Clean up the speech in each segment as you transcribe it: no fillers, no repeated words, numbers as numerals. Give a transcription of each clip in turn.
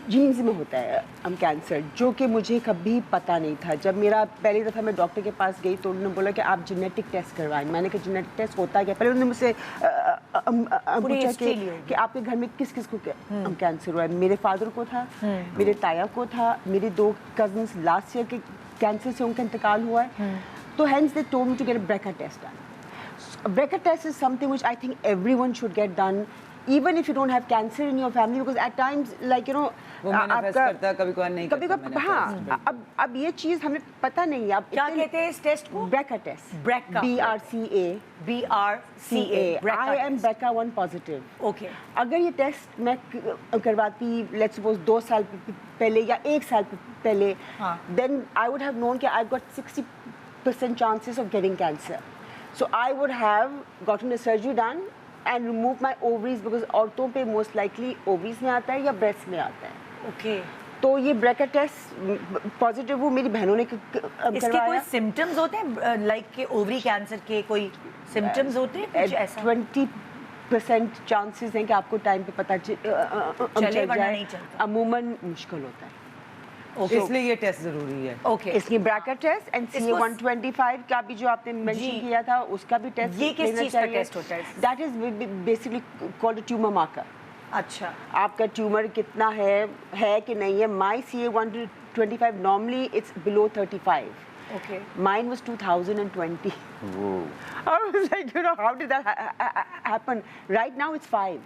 Jeans में होता है कैंसर, जो कि मुझे कभी पता नहीं था। जब मेरा पहली दफ़ा मैं डॉक्टर के पास गई तो उन्होंने बोला कि आप जेनेटिक टेस्ट करवाएं। मैंने कहा जेनेटिक टेस्ट होता है क्या? पहले उन्होंने मुझसे पूछा कि आपके घर में किस किस को कैंसर हुआ है। मेरे फादर को था, मेरे ताया को था, मेरे 2 कजन्स लास्ट ईयर के कैंसर से उनका इंतकाल हुआ है। तो hence they told me to get a BRCA test done. A BRCA test is something which I think everyone should get done, even if you don't have cancer in your family, because at times, like you know, वो manifest करता है, कभी कभार नहीं करता। हाँ, अब ये चीज़ हमें पता नहीं है। क्या कहते हैं इस टेस्ट को? BRCA test. BRCA. BRCA. I am BRCA1 positive. Okay. अगर ये टेस्ट मैं करवाती, let's suppose 2 साल पहले या 1 साल पहले, then I would have known कि I've got 60% chances of getting cancer. So I would have gotten a surgery done and removed my ovaries, because औरतों पे most likely ovaries में आता है या breast में आता है। Okay. तो ये BRCA टेस्ट पॉजिटिव वो मेरी बहनों ने करवाया। इसके कोई सिम्टम्स होते हैं, लाइक के ओवरी कैंसर के कोई सिम्टम्स होते हैं कुछ ऐसा? 20% चांसेस हैं कि आपको टाइम पे पता चले, वरना नहीं चलता। अमूमन मुश्किल होता है। इसलिए ये टेस्ट जरूरी है। ओके, इसलिए BRCA टेस्ट एंड CA-125 का भी जो आपने मेंशन किया था उसका भी टेस्ट। ये किस चीज का टेस्ट होता है? That is basically called tumour marker. अच्छा, आपका ट्यूमर कितना है कि नहीं है। माई CA-125 normally it's below 35. Okay. Mine was 2020. Whoa. I was like, you know, how did that happen? Right now it's 5.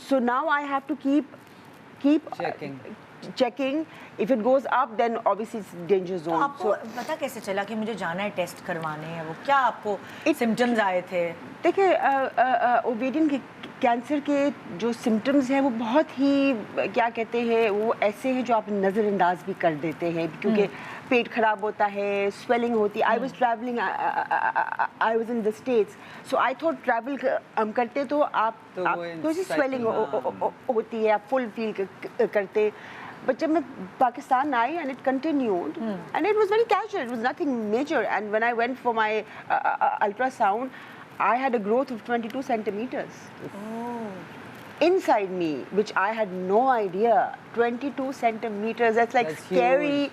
So now I have to keep checking. If it goes up, then obviously it's danger zone. तो आपको पता कैसे चला कि मुझे जाना है test करवाने हैं? वो क्या आपको सिम्टम्स आए थे? देखिए, ओवेरियन कैंसर के जो सिम्टम्स हैं वो बहुत ही क्या कहते हैं, वो ऐसे हैं जो आप नज़रअंदाज भी कर देते हैं, क्योंकि पेट खराब होता है, स्वेलिंग होती है। I was travelling, I was in the states, so I thought travel करते तो आपको स्वेलिंग होती है, आप फुल फील करते। But जब मैं पाकिस्तान आई and it continued and it was very casual, it was nothing major, and when I went for my ultrasound, I had a growth of 22 centimeters inside me, which I had no idea. 22 centimeters, that's like scary,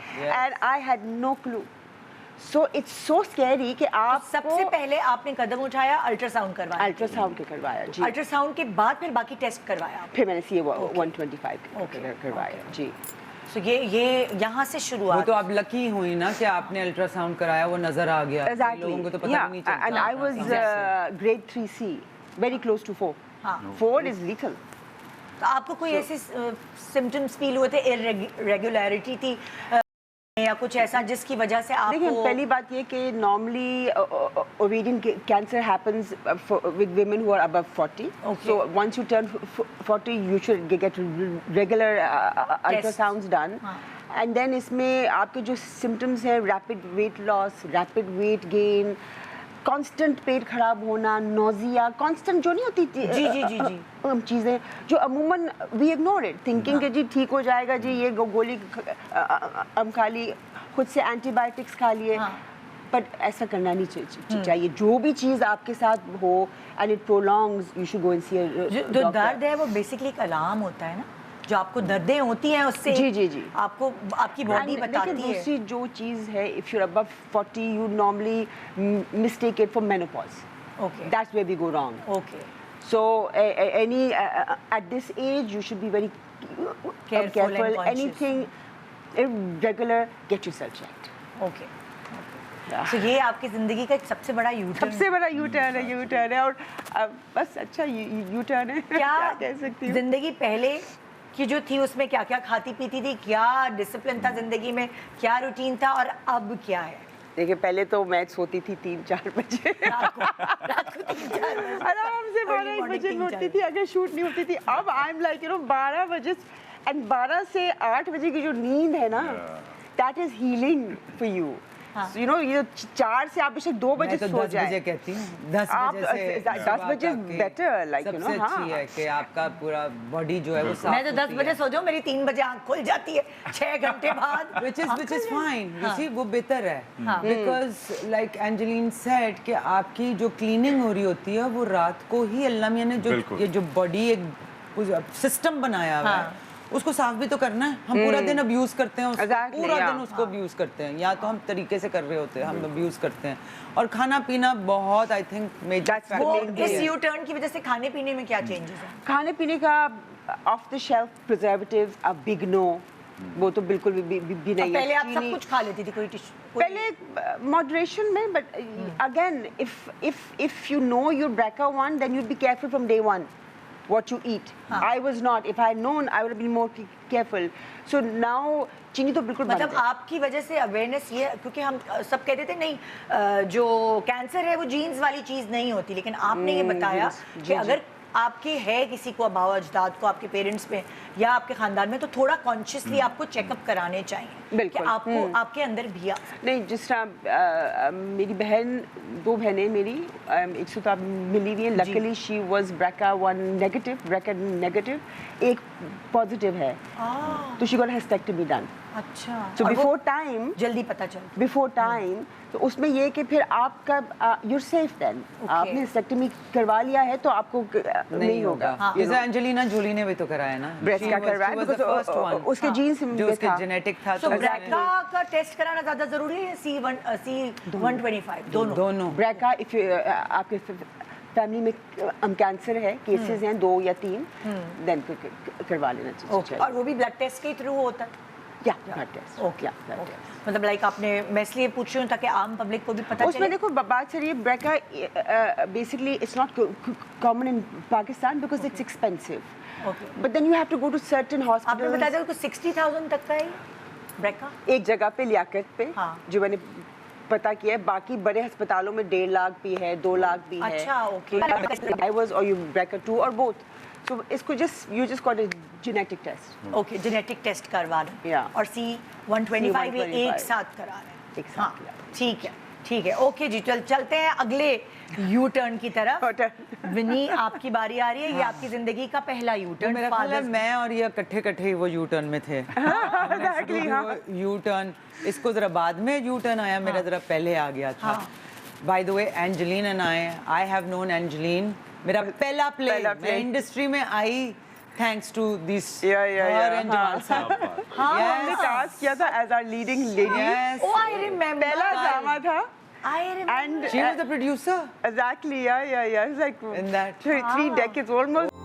and I had no clue. So it's so scary कि आप सबसे पहले आपने कदम उठाया ultrasound करवाया? Ultrasound के करवाया जी। Ultrasound के बाद फिर बाकी टेस्ट करवाया? फिर मैंने CA-125 करवाया जी। So ये यहाँ से शुरुआत। वो तो आप लकी हुई ना कि आपने अल्ट्रासाउंड कराया, वो नजर आ गया। लोगों को तो पता भी नहीं चलता। And I was grade 3C, very close to 4. 4 is lethal. तो आपको कोई ऐसे सिम्टम्स फील हुए थे, इरेगुलरिटी थी या कुछ ऐसा जिसकी वजह से आपको? देखिए, पहली बात ये कि normally ovarian cancer happens with women who are above 40. So once you turn 40 you should get regular ultrasounds done, and then इसमें आपके जो सिम्टम्स हैं, rapid weight loss, rapid weight gain, constant पेट खराब होना, नोजिया, कांस्टेंट जो नहीं होती जी चीज़ें जो अमूमन वी इग्नोर इट, थिंकिंग कि जी ठीक हो जाएगा जी, ये गोली हम खा ली, खुद से एंटीबायोटिक्स खा लिए, बट ऐसा करना नहीं चाहिए। जो भी चीज़ आपके साथ हो and it prolongs, you should go and see a doctor. जो दर्द है वो बेसिकली एक अलार्म होता है ना, जो आपको दर्दें होती हैं उससे जी आपको आपकी बॉडी बताती है। दूसरी जो चीज़ है, if you are above 40 you normally mistake it for menopause. Okay. That's where we go wrong. Okay. So at this age you should be very careful. And anything irregular, get yourself checked. Okay. So ये आपकी ज़िंदगी का एक सबसे बड़ा U-turn है और बस अच्छा U-turn है। क्या कह सकती हूँ? ज़िंदगी पहले की जो थी उसमें क्या क्या खाती पीती थी, क्या डिसिप्लिन था ज़िंदगी में, क्या रूटीन था, और अब क्या है? देखिए, पहले तो मैं सोती थी 3-4 बजे, आराम से 12-1 बजे उठती थी अगर शूट नहीं होती थी। अब आई एम लाइक 12 बजे, एंड 12 से 8 बजे की जो नींद है ना, that is healing for you. So, ये 4 से आप बेशक 2 बजे सो जाए। 10 बजे कहती हूँ, 10 बजे बेटर, लाइक सबसे अच्छी है कि आपका पूरा बॉडी जो है वो साफ। मैं तो 10 बजे सो जाऊँ, मेरी 3 बजे आँख खुल जाती है 6 घंटे बाद। which is fine, you see, वो बेहतर है, because like Angeline said कि आपकी जो क्लीनिंग हो रही होती है वो रात को ही अल्लाह मियां ने जो ये जो बॉडी एक सिस्टम बनाया हुआ है, उसको साफ भी तो करना है। हम पूरा दिन अब्यूज करते हैं उसको, Exactly, पूरा yeah. दिन उसको अब्यूज करते हैं, या तो हम तरीके से कर रहे होते हैं, हम अब्यूज करते हैं। और खाना पीना बहुत आई थिंक That's the वो main thing. इस यू टर्न की वजह से खाने पीने में क्या चेंजेस हैं? खाने पीने का off the shelf preservatives a big no, वो तो बिल्कुल भी नहीं है। पहले आप सब चीनी- कुछ खा लेती थी, कोई पहले मॉडरेशन में, but again if you know your BRCA1, then you'd be careful from day one what you eat. I was not. If I had known, I would have been more careful. So now चीनी तो बिल्कुल बंद मतलब है। आपकी वजह से awareness ये, क्योंकि हम सब कहते थे नहीं जो कैंसर है वो जीन्स वाली चीज नहीं होती, लेकिन आपने ये बताया कि अगर आपके है किसी को अबाव अजदाद को, आपके पेरेंट्स में या आपके खानदान में, तो थोड़ा कॉन्शियसली आपको चेकअप कराने चाहिए बिल्कुल। कि आपको आपके अंदर भी नहीं, जिस तरह मेरी बहन, 2 बहनें मेरी एक साथ आप मिली हुई हैं। Luckily she was BRCA1 negative, एक पॉजिटिव है, तो शी गॉट हिस्टेक्टोमी डन। अच्छा, So और वो before time, जल्दी पता चल बिफोर टाइम, तो उसमें ये कि फिर आपका you're safe then. आपने हिस्टेक्टोमी करवा लिया है तो आपको नहीं होगा। जैसे एंजेलिना जोली ने भी तो कराया ना, ब्रेस्ट का करवाया, because उसके जीन्स में जो उसके था। जेनेटिक था। तो ब्रैका का टेस्ट कराना ज्यादा जरूरी है, C125 दोनों? BRCA, if आपके फैमिली में कैंसर है, केसेस हैं 2 या 3, देन करवा लेना चाहिए। और वो भी ब्लड टेस्ट के थ्रू होता है? या ब्लड टेस्ट। ओके, मतलब लाइक आपने, मैं इसलिए पूछ रही हूँ ताकि आम पब्लिक को भी पता चले। उसमें देखो बात चलिए, BRCA basically it's not common in Pakistan because it's expensive, but then you have to go to certain आपने हॉस्पिटल। बताया था 60,000 तक का है ब्रैका एक जगह पे लियाकत पे, हाँ। जो मैंने पता किया है, बाकी बड़े अस्पतालों में 1.5 लाख भी है, 2 लाख भी है। अच्छा, okay. I was or you BRCA2 or both. So इसको you just got a genetic test. Okay, genetic test करवा रहे हैं। Yeah. और C125 भी एक साथ करा रहे हैं। एक साथ हाँ, किया। ठीक है, ओके जी, चलते हैं अगले यू टर्न की तरफ। विनी, आपकी बारी आ रही है। ये आपकी जिंदगी का पहला यू टर्न। मेरा ख्याल है मैं और ये इकट्ठे वो यू टर्न में थे। यू टर्न, इसको जरा बाद में यू टर्न आया, मेरा जरा पहले आ गया था। By the way, Angeline and I have known Angeline. मेरा पहला प्ले मैं इंडस्ट्री में आई thanks to this her and Jamal साहब। हमने कास्ट किया था as our leading lady. Oh, I remember. पहला ड्रामा था। I remember. And she was the producer exactly, yeah. It's like in that 3 decades almost.